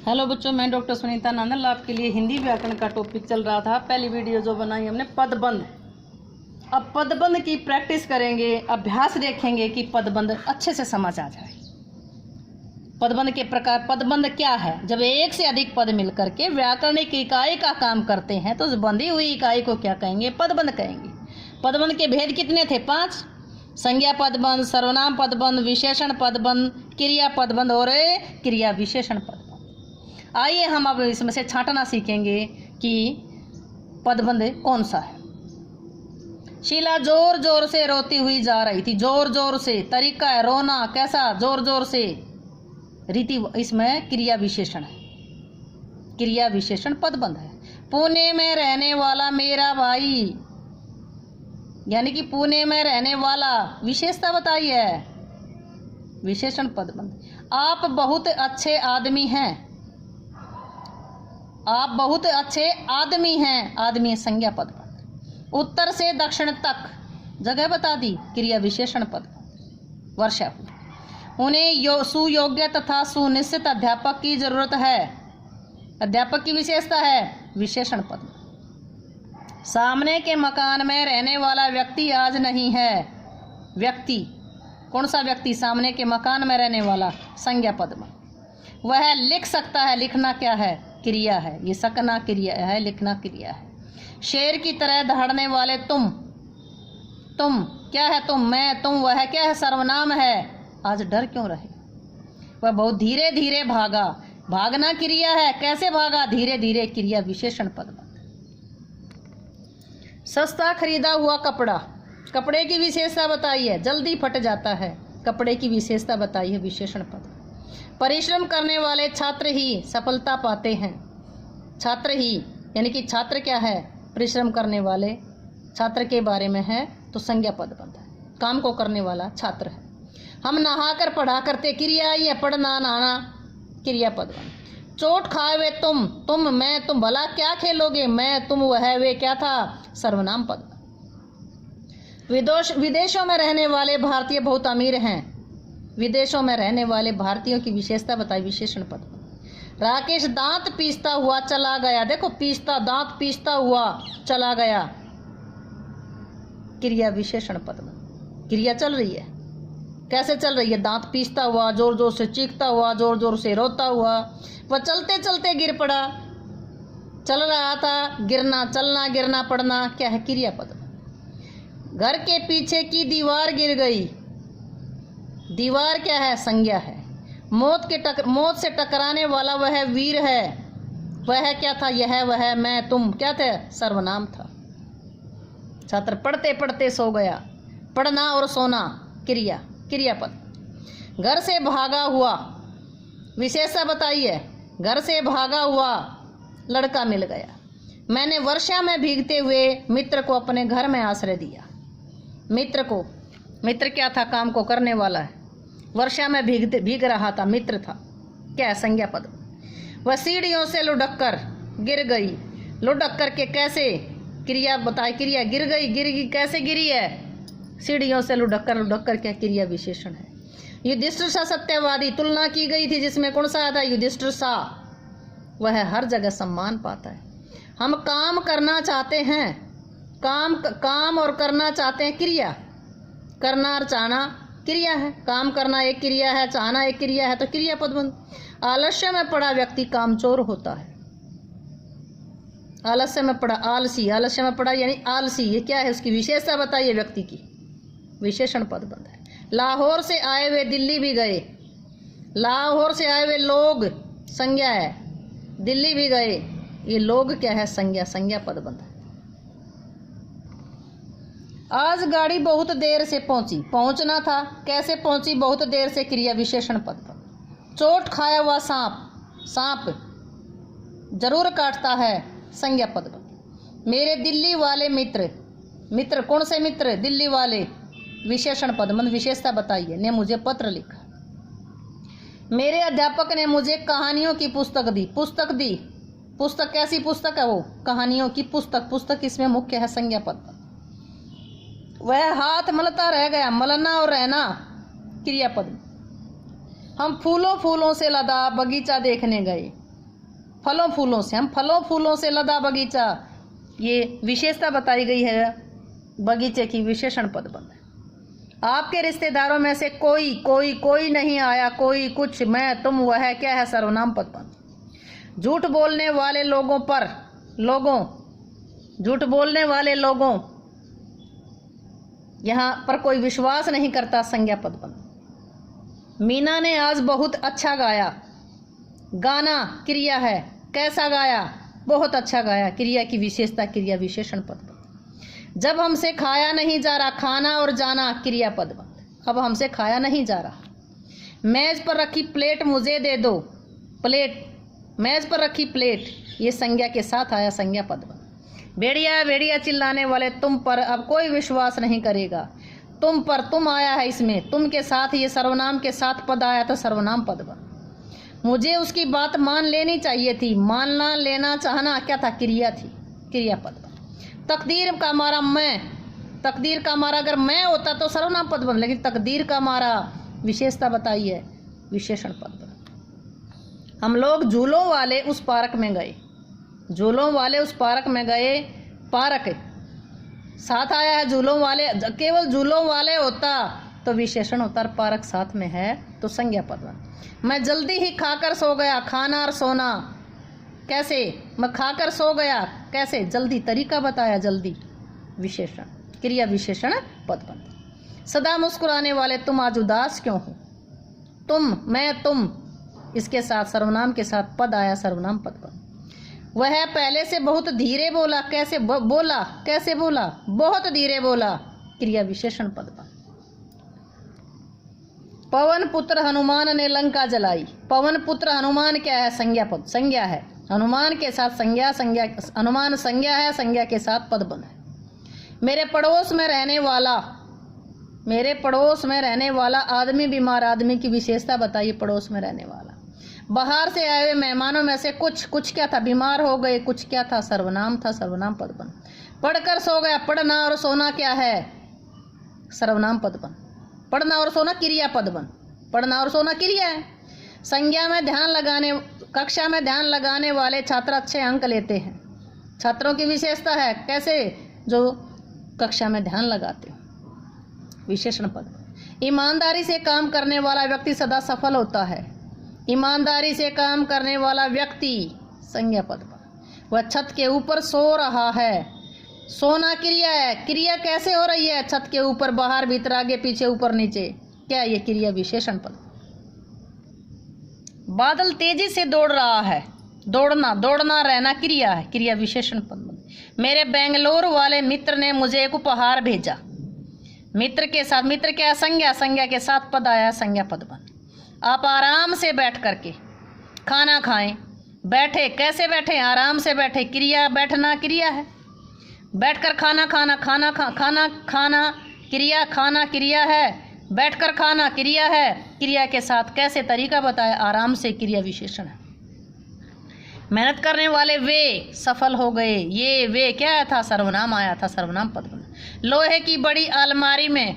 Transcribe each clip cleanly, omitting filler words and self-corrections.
Hello बच्चों, मैं doctor Sunita Nandal आपके लिए हिंदी व्याकरण का टॉपिक चल रहा था। पहली वीडियो जो बनाई हमने पदबंध। अब पदबंध की प्रैक्टिस करेंगे, अभ्यास देखेंगे कि पदबंध अच्छे से समझ आ जाए। पदबंध के प्रकार, पदबंध क्या है? जब एक से अधिक पद मिलकर के व्याकरणिक इकाई का काम करते हैं तो उस बंधी हुई इकाई को क्या कहेंगे? पदबंध कहेंगे। पदबंध के भेद कितने थे? 5। संज्ञा पदबंध, सर्वनाम पदबंध, विशेषण पदबंध, क्रिया पदबंध और क्रिया विशेषण पदबंध। आइए हम अब इसमें से छांटना सीखेंगे कि पदबंध कौन सा है। शीला जोर जोर से रोती हुई जा रही थी। जोर जोर से, तरीका है रोना, कैसा? जोर जोर से। रीति, इसमें क्रिया विशेषण है, क्रिया विशेषण पदबंध है। पुणे में रहने वाला मेरा भाई, यानी कि पुणे में रहने वाला, विशेषता बताइए, विशेषण पदबंध। आप बहुत अच्छे आदमी हैं, आप बहुत अच्छे आदमी हैं, आदमी संज्ञा पदबंध। उत्तर से दक्षिण तक, जगह बता दी, क्रिया विशेषण पदबंध। वर्षा, उन्हें सुयोग्य तथा सुनिश्चित अध्यापक की जरूरत है, अध्यापक की विशेषता है, विशेषण पदबंध। सामने के मकान में रहने वाला व्यक्ति आज नहीं है। व्यक्ति, कौन सा व्यक्ति? सामने के मकान में रहने वाला, संज्ञा पदबंध। वह लिख सकता है, लिखना क्या है? क्रिया है। ये सकना क्रिया है, लिखना क्रिया है। शेर की तरह दहाड़ने वाले तुम, तुम क्या है? तुम, मैं, तुम, वह क्या है? सर्वनाम है। आज डर क्यों रहे? वह बहुत धीरे धीरे भागा, भागना क्रिया है, कैसे भागा? धीरे धीरे, क्रिया विशेषण पदबंध। सस्ता खरीदा हुआ कपड़ा, कपड़े की विशेषता बताइए, जल्दी फट जाता है, कपड़े की विशेषता बताइए, विशेषण पद। परिश्रम करने वाले छात्र ही सफलता पाते हैं। छात्र ही, यानी कि छात्र क्या है? परिश्रम करने वाले छात्र के बारे में है तो संज्ञा पदबंध है, काम को करने वाला छात्र है। हम नहाकर पढ़ा करते, क्रिया ही है, पढ़ना नहाना, क्रिया पदबंध। चोट खाए हुए तुम, तुम, मैं, तुम, भला क्या खेलोगे? मैं, तुम, वह, वे क्या था? सर्वनाम पदबंध। विदेशों में रहने वाले भारतीय बहुत अमीर हैं। विदेशों में रहने वाले भारतीयों की विशेषता बताई, विशेषण पदबंध। राकेश दांत पीसता हुआ चला गया। देखो, पीसता, दांत पीसता हुआ चला गया, क्रिया विशेषण पदबंध। क्रिया चल रही है, कैसे चल रही है? दांत पीसता हुआ, जोर जोर से चीखता हुआ, जोर जोर से रोता हुआ। वह चलते चलते गिर पड़ा, चल रहा था, गिरना, चलना, गिरना, पड़ना, क्या है? क्रिया पदबंध। घर के पीछे की दीवार गिर गई। दीवार क्या है? संज्ञा है। मौत से टकराने वाला वह वीर है। वह क्या था? यह, वह, मैं, तुम, क्या थे? सर्वनाम था। छात्र पढ़ते पढ़ते सो गया। पढ़ना और सोना, क्रिया, क्रियापद। घर से भागा हुआ, विशेषता बताइए, घर से भागा हुआ लड़का मिल गया। मैंने वर्षा में भीगते हुए मित्र को अपने घर में आश्रय दिया। मित्र को, मित्र क्या था? काम को करने वाला है। वर्षा में भीग रहा था, मित्र था, क्या है? संज्ञा पद। वह सीढ़ियों से लुढ़क कर गिर गई। लुढ़क कर के कैसे? क्रिया बताए, क्रिया, गिर गई, गिर कैसे गिरी है? सीढ़ियों से लुढ़क कर क्या? क्रिया विशेषण है। युधिष्ठिर सा सत्यवादी, तुलना की गई थी जिसमें कौन सा आता? युधिष्ठिर सा। वह हर जगह सम्मान पाता है। हम काम करना चाहते हैं, काम और करना चाहते हैं, क्रिया। करना और चाहना क्रिया है। काम करना एक क्रिया है, चाहना एक क्रिया है, तो क्रिया पदबंध। आलस्य में पड़ा व्यक्ति कामचोर होता है। आलस्य में पड़ा, आलसी, आलस्य में पड़ा यानी आलसी, ये क्या है? उसकी विशेषता बताइए, व्यक्ति की, विशेषण पदबंध है। लाहौर से आए हुए दिल्ली भी गए। लाहौर से आए हुए लोग, संज्ञा है, दिल्ली भी गए, ये लोग क्या है? संज्ञा, संज्ञा पदबंध है। आज गाड़ी बहुत देर से पहुंची, पहुंचना था, कैसे पहुंची? बहुत देर से, क्रिया विशेषण पदबंध। चोट खाया हुआ सांप, सांप जरूर काटता है, संज्ञा पदबंध। मेरे दिल्ली वाले मित्र, मित्र कौन से मित्र? दिल्ली वाले, विशेषण पदबंध। विशेषता बताइए, ने मुझे पत्र लिखा। मेरे अध्यापक ने मुझे कहानियों की पुस्तक दी। पुस्तक दी, पुस्तक कैसी पुस्तक है? वो कहानियों की पुस्तक, पुस्तक इसमें मुख्य है, संज्ञा पदबंध। वह हाथ मलता रह गया, मलना और रहना, क्रियापद। हम फूलों फूलों से लदा बगीचा देखने गए। फलों फूलों से, हम फलों फूलों से लदा बगीचा, ये विशेषता बताई गई है बगीचे की, विशेषण पद बंध है। आपके रिश्तेदारों में से कोई कोई कोई नहीं आया, कोई कुछ, मैं तुम वह, क्या है, सर्वनाम पद बंध। झूठ बोलने वाले लोगों पर, लोगों, झूठ बोलने वाले लोगों, यहाँ पर कोई विश्वास नहीं करता, संज्ञा पद बंध। मीना ने आज बहुत अच्छा गाया, गाना क्रिया है, कैसा गाया, बहुत अच्छा गाया, क्रिया की विशेषता, क्रिया विशेषण पद बंध। जब हमसे खाया नहीं जा रहा, खाना और जाना क्रिया पद बंध। अब हमसे खाया नहीं जा रहा। मेज पर रखी प्लेट मुझे दे दो, प्लेट, मेज पर रखी प्लेट, ये संज्ञा के साथ आया, संज्ञा पद बंध। भेड़िया भेड़िया चिल्लाने वाले तुम पर, अब कोई विश्वास नहीं करेगा, तुम पर, तुम आया है इसमें, तुम के साथ ये सर्वनाम के साथ पद आया तो सर्वनाम पद बन। मुझे उसकी बात मान लेनी चाहिए थी, मानना, लेना, चाहना क्या था, क्रिया थी, क्रिया पद बन। तकदीर का मारा मैं, तकदीर का मारा अगर मैं होता तो सर्वनाम पद बन, लेकिन तकदीर का मारा विशेषता बताई है, विशेषण पद बन। हम लोग झूलों वाले उस पार्क में गए, झूलों वाले उस पार्क में गए, पार्क साथ आया है, झूलों वाले, केवल झूलों वाले होता तो विशेषण होता, पार्क साथ में है तो संज्ञा पद बन। मैं जल्दी ही खाकर सो गया, खाना और सोना कैसे, मैं खाकर सो गया कैसे, जल्दी, तरीका बताया, जल्दी, विशेषण, क्रिया विशेषण पद बन। सदा मुस्कुराने वाले तुम आज उदास क्यों हो, तुम, मैं, तुम, इसके साथ सर्वनाम के साथ पद आया, सर्वनाम पद बन। वह पहले से बहुत धीरे बोला, कैसे बोला, कैसे बोला, बहुत धीरे बोला, क्रिया विशेषण पद बन। पवन पुत्र हनुमान ने लंका जलाई, पवन पुत्र हनुमान क्या है, संज्ञा पद, संज्ञा है, हनुमान के साथ संज्ञा, संज्ञा, हनुमान संज्ञा है, संज्ञा के साथ पद बन है। मेरे पड़ोस में रहने वाला, मेरे पड़ोस में रहने वाला आदमी बीमार, आदमी की विशेषता बताइए, पड़ोस में रहने वाला। बाहर से आए हुए मेहमानों में से कुछ, कुछ क्या था, बीमार हो गए, कुछ क्या था, सर्वनाम था, सर्वनाम पद बन। पढ़कर सो गया, पढ़ना और सोना क्या है, सर्वनाम पद बन। पढ़ना और सोना क्रिया पद बन, पढ़ना और सोना क्रिया है। संज्ञा में ध्यान लगाने, कक्षा में ध्यान लगाने वाले छात्र अच्छे अंक लेते हैं, छात्रों की विशेषता है, कैसे, जो कक्षा में ध्यान लगाते हो, विशेषण पद बन। ईमानदारी से काम करने वाला व्यक्ति सदा सफल होता है, ईमानदारी से काम करने वाला व्यक्ति, संज्ञा पद पर। वह छत के ऊपर सो रहा है, सोना क्रिया है, क्रिया कैसे हो रही है, छत के ऊपर, बाहर, भीतर, आगे पीछे, ऊपर नीचे, क्या ये क्रिया विशेषण पद। बादल तेजी से दौड़ रहा है, दौड़ना, दौड़ना रहना क्रिया है, क्रिया विशेषण पद। मेरे बेंगलोर वाले मित्र ने मुझे एक उपहार भेजा, मित्र के साथ, मित्र क्या, संज्ञा, संज्ञा के साथ पद आया, संज्ञा पद बन। आप आराम से बैठ करके खाना खाएं, बैठे, कैसे बैठे, आराम से बैठे, क्रिया, बैठना क्रिया है, बैठकर खाना खाना, खाना खाना खाना क्रिया, खाना क्रिया है, बैठकर खाना क्रिया है, क्रिया के साथ कैसे, तरीका बताया, आराम से, क्रिया विशेषण है। मेहनत करने वाले वे सफल हो गए, ये वे क्या था, सर्वनाम आया था, सर्वनाम पद बना। लोहे की बड़ी अलमारी में,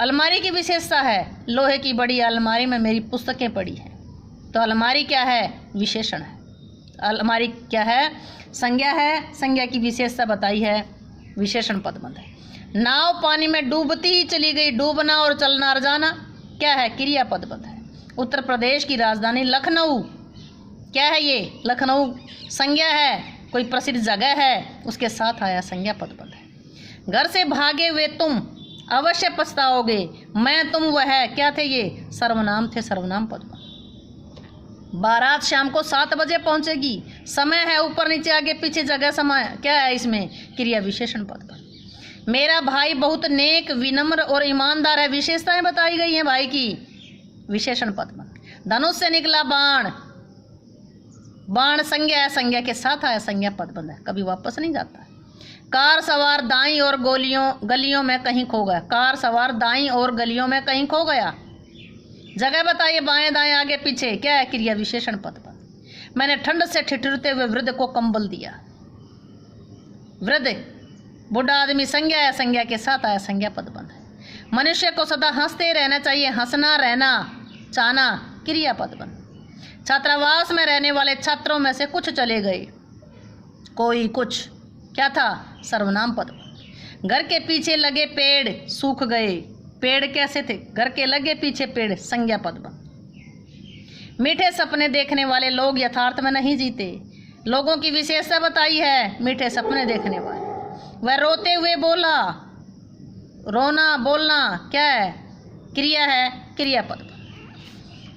अलमारी की विशेषता है, लोहे की बड़ी अलमारी में मेरी पुस्तकें पड़ी हैं, तो अलमारी क्या है, विशेषण है, अलमारी क्या है, संज्ञा है, संज्ञा की विशेषता बताई है, विशेषण पद बंध है। नाव पानी में डूबती ही चली गई, डूबना और चलना और जाना क्या है, क्रिया पद बंध है। उत्तर प्रदेश की राजधानी लखनऊ क्या है, ये लखनऊ संज्ञा है, कोई प्रसिद्ध जगह है, उसके साथ आया, संज्ञा पद बंध है। घर से भागे हुए तुम अवश्य पछताओगे, मैं, तुम, वह क्या थे, ये सर्वनाम थे, सर्वनाम पद बन। बारात शाम को 7 बजे पहुंचेगी, समय है, ऊपर नीचे आगे पीछे जगह समय क्या है, इसमें क्रिया विशेषण पद पर। मेरा भाई बहुत नेक, विनम्र और ईमानदार है, विशेषताएं बताई गई हैं भाई की, विशेषण पद पर। धनुष से निकला बाण, बाण संज्ञा है, संज्ञा के साथ आया, संज्ञा पद बंद है, कभी वापस नहीं जाता है। कार सवार दाईं और गलियों में कहीं खो गया, कार सवार दाईं और गलियों में कहीं खो गया, जगह बताइए, बाएं दाएं आगे पीछे क्या है, क्रिया विशेषण पद पर। मैंने ठंड से ठिठुरते हुए वृद्ध को कंबल दिया, वृद्ध बूढ़ा आदमी संज्ञा है, संज्ञा के साथ आया, संज्ञा पद बंद है। मनुष्य को सदा हंसते रहना चाहिए, हंसना, रहना, चाहना क्रिया पद बंद। छात्रावास में रहने वाले छात्रों में से कुछ चले गए। कोई कुछ क्या था? सर्वनाम पद। घर के पीछे लगे पेड़ सूख गए। पेड़ कैसे थे? घर के लगे पीछे पेड़, संज्ञा पद। मीठे सपने देखने वाले लोग यथार्थ में नहीं जीते। लोगों की विशेषता बताई है मीठे सपने देखने वाले। वह रोते हुए बोला। रोना, बोलना क्या है? क्रिया है, क्रियापद।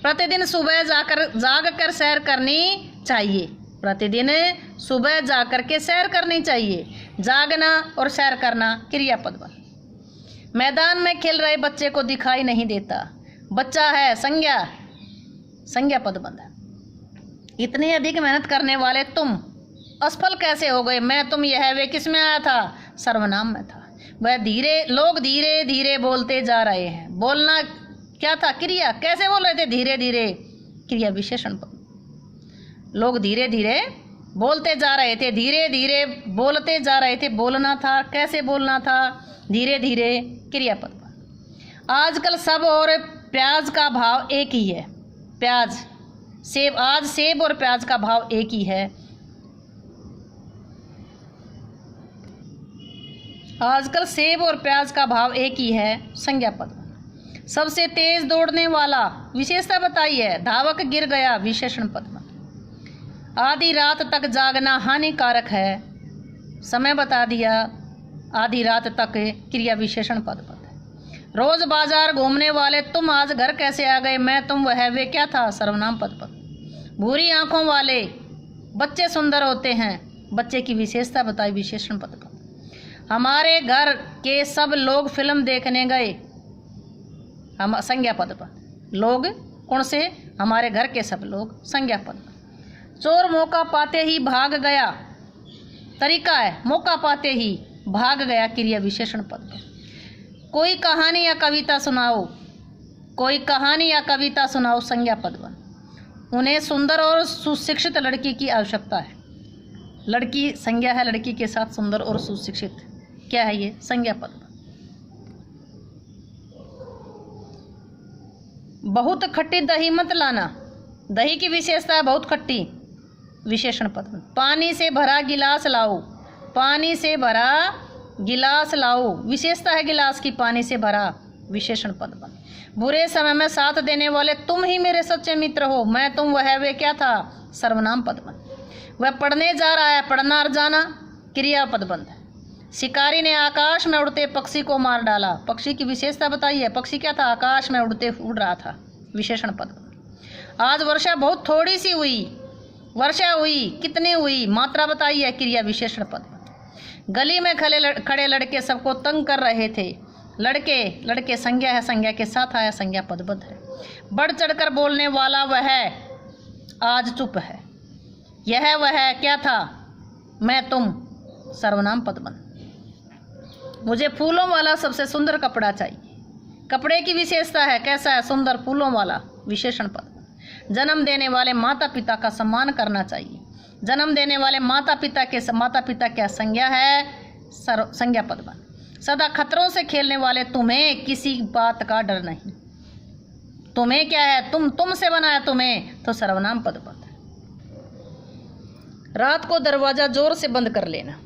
प्रतिदिन सुबह जाग कर सैर करनी चाहिए। प्रतिदिन सुबह जाकर के सैर करनी चाहिए। जागना और सैर करना क्रियापद। मैदान में खेल रहे बच्चे को दिखाई नहीं देता। बच्चा है, संज्ञा, संज्ञा पद बंद है। इतनी अधिक मेहनत करने वाले तुम असफल कैसे हो गए? मैं, तुम, यह, वे किस में आया था? सर्वनाम में था। वह लोग धीरे धीरे बोलते जा रहे हैं। बोलना क्या था? क्रिया। कैसे बोल रहे थे? धीरे धीरे, क्रिया विशेषण पद। लोग धीरे धीरे बोलते जा रहे थे, धीरे धीरे बोलते जा रहे थे। बोलना था, कैसे बोलना था? धीरे धीरे, क्रियापद। आजकल सब और प्याज का भाव एक ही है। प्याज, सेब, आज सेब और प्याज का भाव एक ही है। आजकल सेब और प्याज का भाव एक ही है, संज्ञा पद। सबसे तेज दौड़ने वाला, विशेषता बताई है। धावक गिर गया, विशेषण पद। आधी रात तक जागना हानिकारक है, समय बता दिया। आधी रात तक, क्रिया विशेषण पद। रोज बाजार घूमने वाले तुम आज घर कैसे आ गए? मैं, तुम, वह, वे क्या था? सर्वनाम पद। भूरी आंखों वाले बच्चे सुंदर होते हैं। बच्चे की विशेषता बताई, विशेषण पद। हमारे घर के सब लोग फिल्म देखने गए, हम, संज्ञा पद पर। लोग कौन से? हमारे घर के सब लोग, संज्ञा पद। चोर मौका पाते ही भाग गया, तरीका है, मौका पाते ही भाग गया, क्रिया विशेषण पद। कोई कहानी या कविता सुनाओ। कोई कहानी या कविता सुनाओ, संज्ञा पद। उन्हें सुंदर और सुशिक्षित लड़की की आवश्यकता है। लड़की संज्ञा है, लड़की के साथ सुंदर और सुशिक्षित क्या है? ये संज्ञा पद। बहुत खट्टी दही मत लाना। दही की विशेषता है बहुत खट्टी, विशेषण पद। पानी से भरा गिलास लाओ। पानी से भरा गिलास लाओ, विशेषता है गिलास की, पानी से भरा, विशेषण पद। बुरे समय में साथ देने वाले तुम ही मेरे सच्चे मित्र हो। मैं, तुम, वह, वे क्या था? सर्वनाम पद। वह पढ़ने जा रहा है, पढ़ना और जाना, क्रियापद बंद। शिकारी ने आकाश में उड़ते पक्षी को मार डाला। पक्षी की विशेषता बताई है। पक्षी क्या था? आकाश में उड़ रहा था, विशेषण पद। आज वर्षा बहुत थोड़ी सी हुई। वर्षा हुई, कितनी हुई? मात्रा बताई है, क्रिया विशेषण पद। गली में खड़े लड़के सबको तंग कर रहे थे। लड़के संज्ञा है, संज्ञा के साथ आया, संज्ञा पदबद्ध है। बढ़ चढ़कर बोलने वाला वह आज चुप है। यह वह क्या था? मैं, तुम, सर्वनाम पदबद्ध। मुझे फूलों वाला सबसे सुंदर कपड़ा चाहिए। कपड़े की विशेषता है, कैसा है? सुंदर, फूलों वाला, विशेषण पद। जन्म देने वाले माता पिता का सम्मान करना चाहिए। जन्म देने वाले माता पिता क्या संज्ञा है? संज्ञा पद। सदा खतरों से खेलने वाले तुम्हें किसी बात का डर नहीं। तुम्हें क्या है? तुमसे बना है तुम्हें, तो सर्वनाम पद। रात को दरवाजा जोर से बंद कर लेना।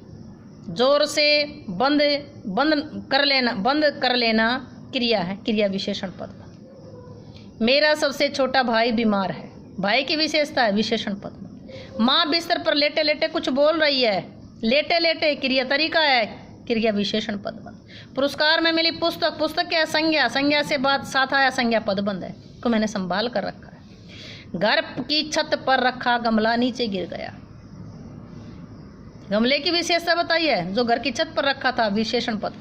जोर से बंद कर लेना क्रिया है, क्रिया विशेषण पद। मेरा सबसे छोटा भाई बीमार है। भाई की विशेषता है, विशेषण पद। माँ बिस्तर पर लेटे लेटे कुछ बोल रही है। लेटे लेटे क्रिया तरीका है, क्रिया विशेषण पद। पुरस्कार में मिली पुस्तक क्या? संज्ञा से बाद साथ आया, संज्ञा पदबंध है, को मैंने संभाल कर रखा है। घर की छत पर रखा गमला नीचे गिर गया। गमले की विशेषता बताइए, जो घर की छत पर रखा था, विशेषण पद।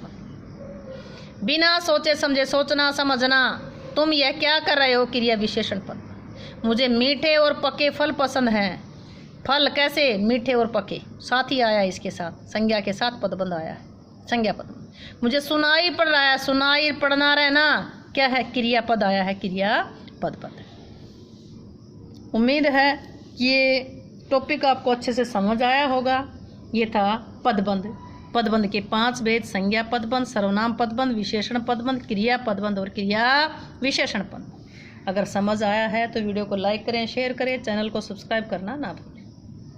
बिना सोचे समझे, सोचना समझना, तुम यह क्या कर रहे हो, क्रिया विशेषण पद। मुझे मीठे और पके फल पसंद हैं। फल कैसे? मीठे और पके, साथ ही आया, इसके साथ संज्ञा के साथ पदबंध आया है, संज्ञा पद। मुझे सुनाई पड़ रहा है, सुनाई पड़ना रहना क्या है? क्रिया पद आया है, क्रिया पद। उम्मीद है कि ये टॉपिक आपको अच्छे से समझ आया होगा। ये था पदबंध के 5 भेद: संज्ञा पदबंध, सर्वनाम पदबंध, विशेषण पदबंध, क्रिया पदबंध और क्रिया विशेषण पद। अगर समझ आया है तो वीडियो को लाइक करें, शेयर करें, चैनल को सब्सक्राइब करना ना भूलें।